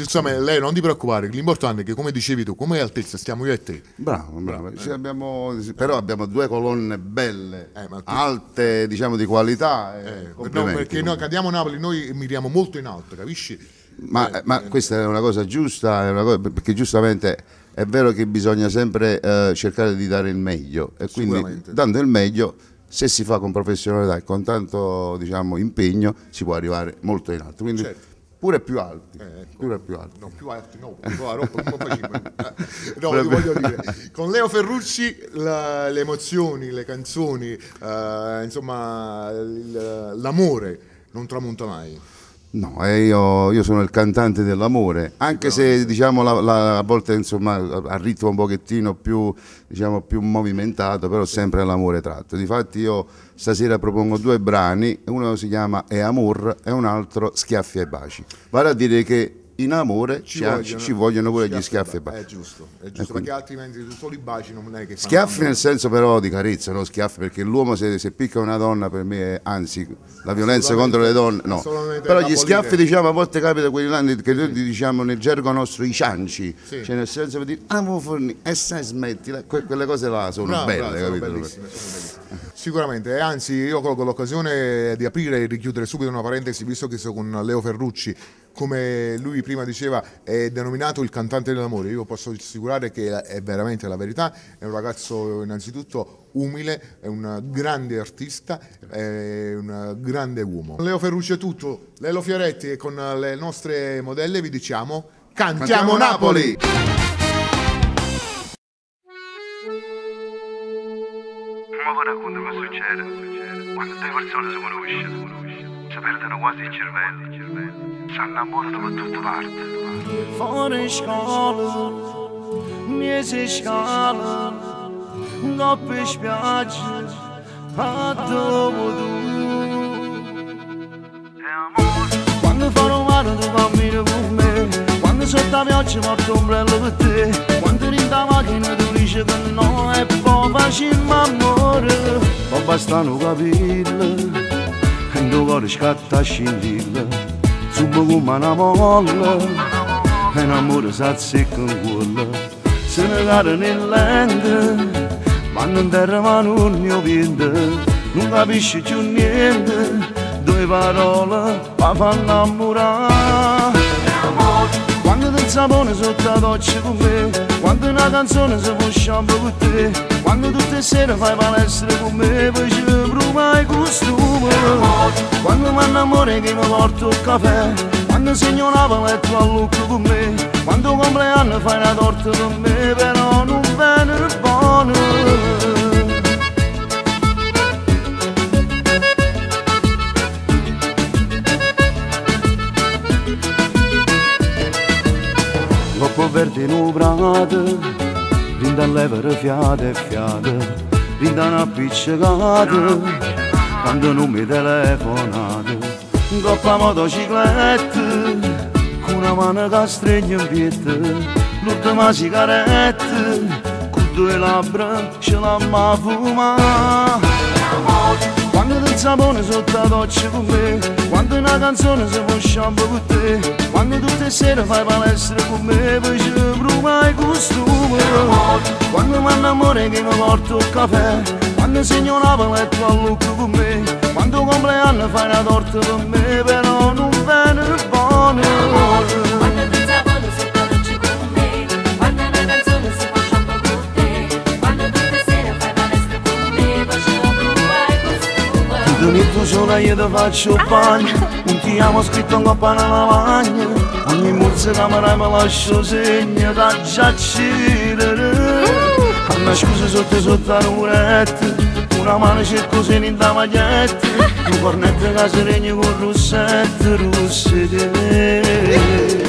Giustamente, lei non ti preoccupare, l'importante è che, come dicevi tu, come altezza stiamo io e te. Bravo. Sì, però abbiamo due colonne belle, alte, diciamo di qualità. No, perché noi cadiamo a Napoli, noi miriamo molto in alto, capisci? Ma questa è una cosa giusta, perché giustamente è vero che bisogna sempre cercare di dare il meglio, e quindi dando il meglio, se si fa con professionalità e con tanto, diciamo, impegno, si può arrivare molto in alto. Quindi pure più alti, pure più alti. No, più alti no, no, ti voglio dire, con Leo Ferrucci le emozioni, le canzoni, insomma, l'amore non tramonta mai. No, io sono il cantante dell'amore, anche se, diciamo, a volte, insomma, a ritmo un pochettino più, diciamo, più movimentato, però sempre l'amore tratto. Difatti io stasera propongo due brani, uno si chiama E Amor e un altro Schiaffi e Baci. Vale a dire che in amore ci vogliono pure gli schiaffi e baci. È giusto, perché altrimenti solo i baci non è che fanno. Schiaffi nel senso però di carezza, no schiaffi, perché l'uomo se picca una donna, per me è, anzi, la violenza contro le donne, no. Però gli schiaffi, diciamo, a volte capita quelli là che noi diciamo nel gergo nostro i cianci, cioè nel senso per dire forni e sai smettila, quelle cose là sono belle, sono bellissime. Sicuramente, anzi io colgo l'occasione di aprire e richiudere subito una parentesi, visto che sono con Leo Ferrucci, come lui prima diceva, è denominato il cantante dell'amore. Io posso assicurare che è veramente la verità, è un ragazzo innanzitutto umile, è un grande artista, è un grande uomo. Leo Ferrucci è tutto, Lelo Fioretti, e con le nostre modelle vi diciamo Cantiamo Napoli! Ma racconta cosa succede quando due persone si conoscono, si perdono quasi il cervello, si innamorano da tutte parti. Fuori scuola, mesi scala, coppe spiagge, a dove quando farò male tu cammini con me, quando sotto la pioggia porto ombrello per te, quando in la macchina tu dici che no è poi facciamo amore, ma basta non capirlo, e il tuo cuore scatta a scintilla, subito come una molla, e un amore si azzecca in cuore, se ne cade nell'ente, ma non terra ma non ne ovviende, non capisci più niente, due parole ma fanno innamorare. Quando ti sapone sotto la doccia con me, quando una canzone si fa shampoo con te, quando tutte le sere fai palestra con me, poi ci pruma il costume, quando mi innamoro che mi porto il caffè, quando segno una paletta a look con me, quando compleanno fai una torta con me, però non viene buono. Dopo verde nubrata, rinda a levere fiate e fiate, rinda una appiccicata, quando non mi telefonate, in coppa motocicletta, con una mano che stringe in piede, l'ultima sigaretta, con due labbra ce l'amma fumare. Quando ti sapone sotto la doccia con me, quando una canzone si fa shampoo con te, quando tutte le sere fai palestra con me, poi ci pruma il costume, quando mi innamoro che mi porto il caffè, quando segno una paletta a look con me, quando compleanno fai una torta con me, però non viene buono. Tu sola io ti faccio il bagno, non ti amo scritto in coppa nella lavagna, ogni muzza camera mi lascio segno da giacere. Anna scusa sotto la muretta, una mano cerco se in da maglietta, un cornetto che si regna con rossette rosse di me.